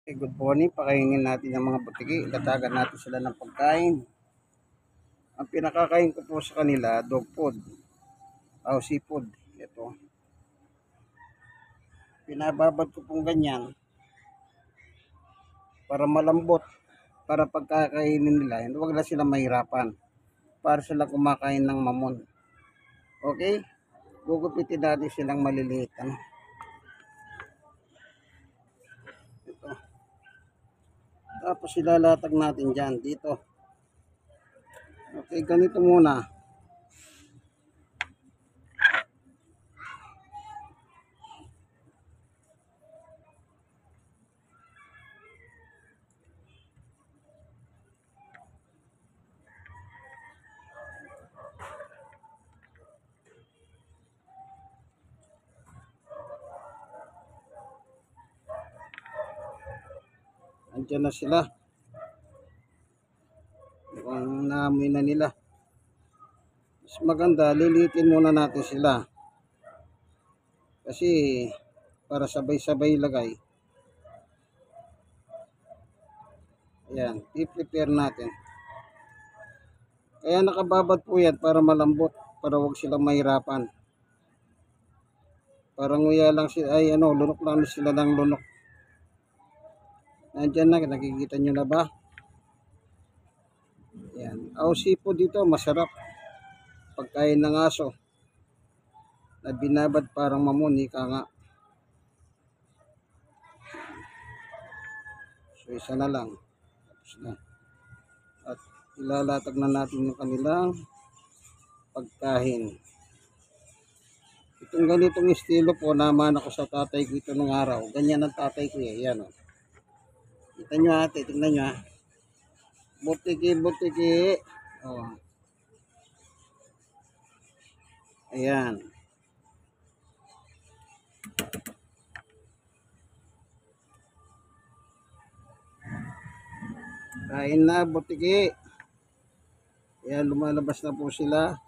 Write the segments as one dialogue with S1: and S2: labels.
S1: Good morning, pakainin natin ang mga butiki, ilatagan natin sila ng pagkain. Ang pinakakain ko po sa kanila, dog food, o seafood. Ito, pinababad ko pong ganyan para malambot, para pagkakainin nila, huwag na sila mahirapan, para sila kumakain ng mamon. Okay? Gugupitin natin silang maliliit. Ito. Tapos ilalatag natin dyan, dito. Okay, ganito muna. Andiyan na sila. Mukhang naamoy na nila. Mas maganda, lilitin muna natin sila. Kasi para sabay-sabay lagay. Ayan, i-prepare natin. Kaya nakababad po yan para malambot, para wag silang mahirapan. Para nguya lang sila, ay lunok lang sila ng lunok. Nandyan na, nakikita nyo na ba? Ayan, ausi po dito, masarap. Pagkain ng aso. Na binabad parang mamon, ika nga. So isa na lang. Tapos na. At ilalatag na natin yung kanilang pagkain. Itong ganitong estilo po, naman ako sa tatay ko ito nung araw. Ganyan ang tatay ko eh. Yan o. Kita nyo ate, tingnan nyo ha. Butiki, butiki. Oh. Ayan. Kain na, butiki. Ayan, lumalabas na po sila.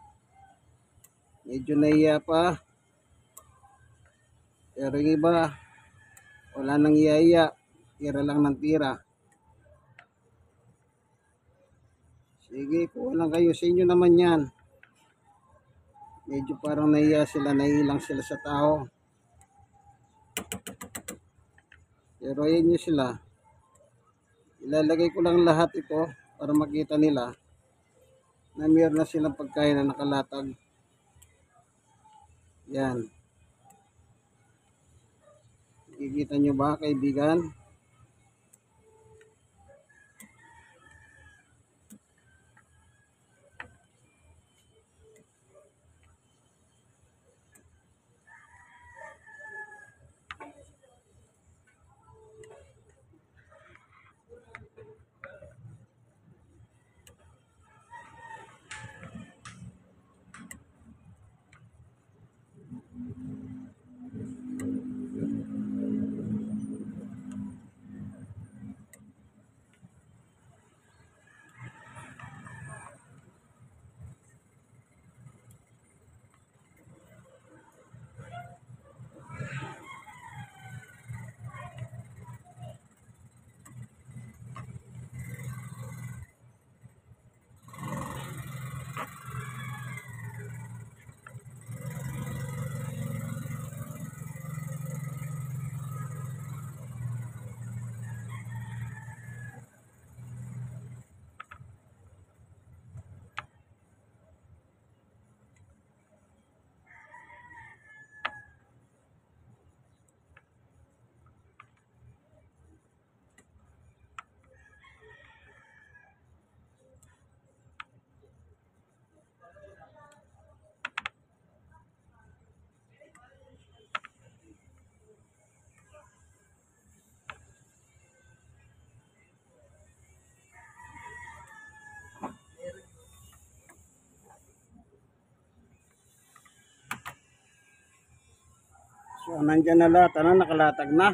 S1: Medyo naiya pa. Pero yung iba, wala nang iyaya. Tira lang ng tira. Sige, kuha lang kayo. Sa inyo naman yan. Medyo parang naiya sila, naiilang sila sa tao. Pero ayan nyo sila. Ilalagay ko lang lahat ito para makita nila na mayroon na silang pagkain na nakalatag. Yan. Nakikita nyo ba, kaibigan? So, nandyan na lahat. Nakalatag na.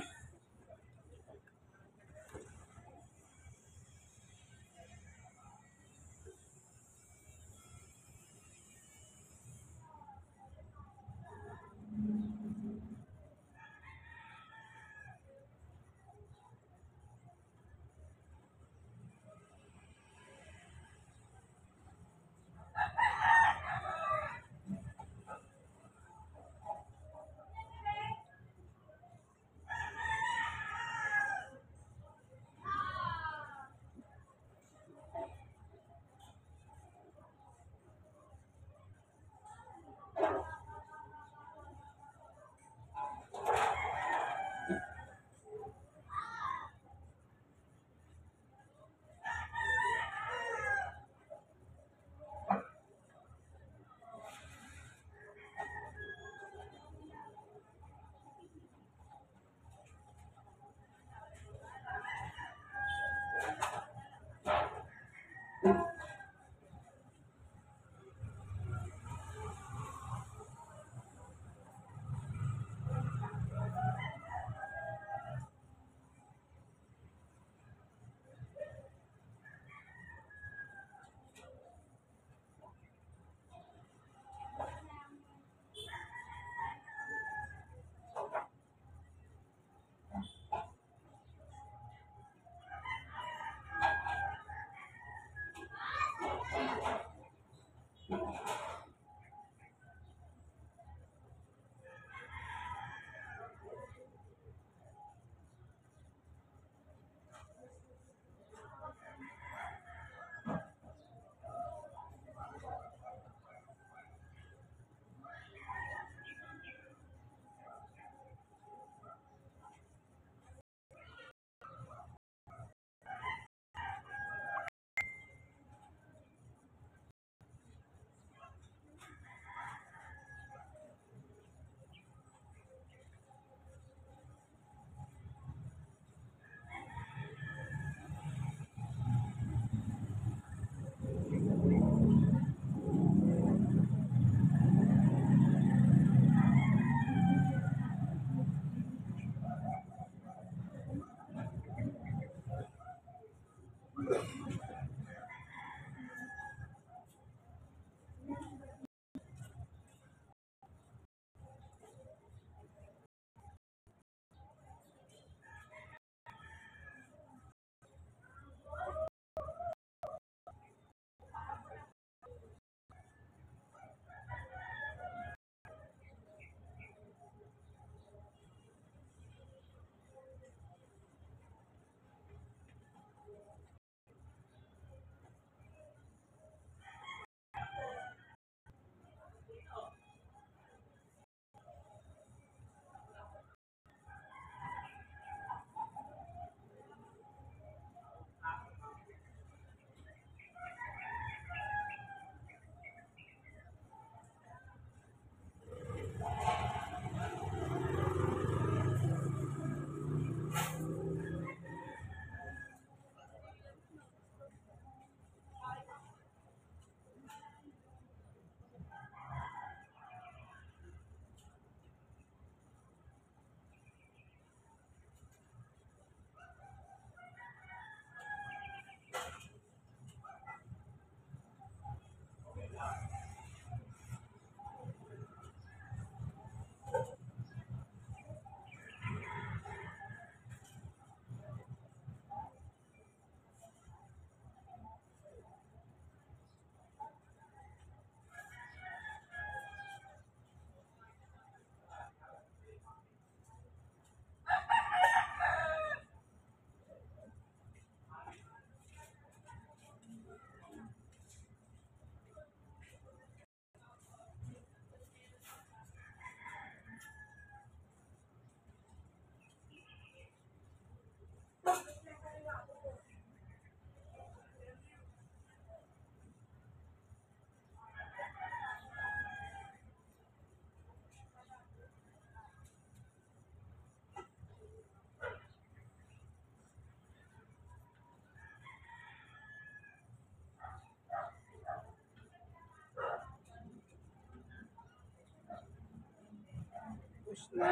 S1: na.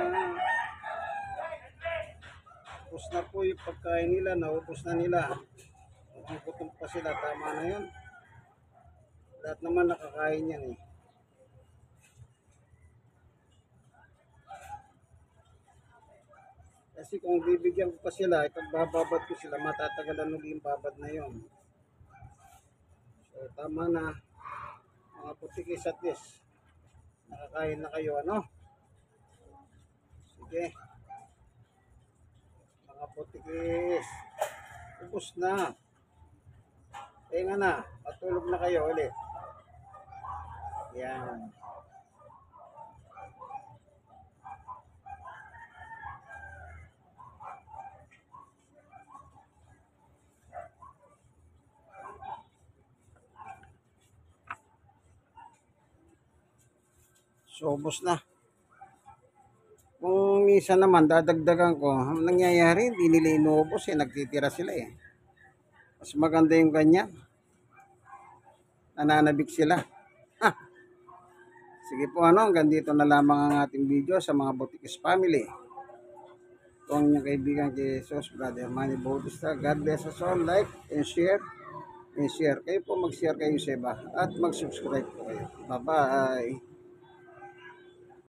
S1: Ubus na po yung pagkain nila, naubos na nila. Ang gutom pa sila, tama na yun. Lahat naman nakakain yan eh. Kasi kung bibigyan ko pa sila, ipagbababad ko sila, matatagalan ulit yung babad na yon. So tama na, mga putikis at least. Nakakain na kayo, ano? Sige. Mga putikis. Ubus na. Nga na, matulog na kayo ulit. Yan. So, ubos na. Kung minsan naman, dadagdagan ko, ang nangyayari, hindi nila inuubos eh, nagtitira sila eh. Mas maganda yung ganyan. Nananabik sila. Ah, sige po ano, hanggang dito na lamang ang ating video sa mga Butikis family. Ito ang inyong kaibigan kay Jesus, Brother Manny Bautista. God bless us all. Like and share. And share. Kayo po mag-share kayo sa iba. At mag-subscribe po kayo. Bye-bye.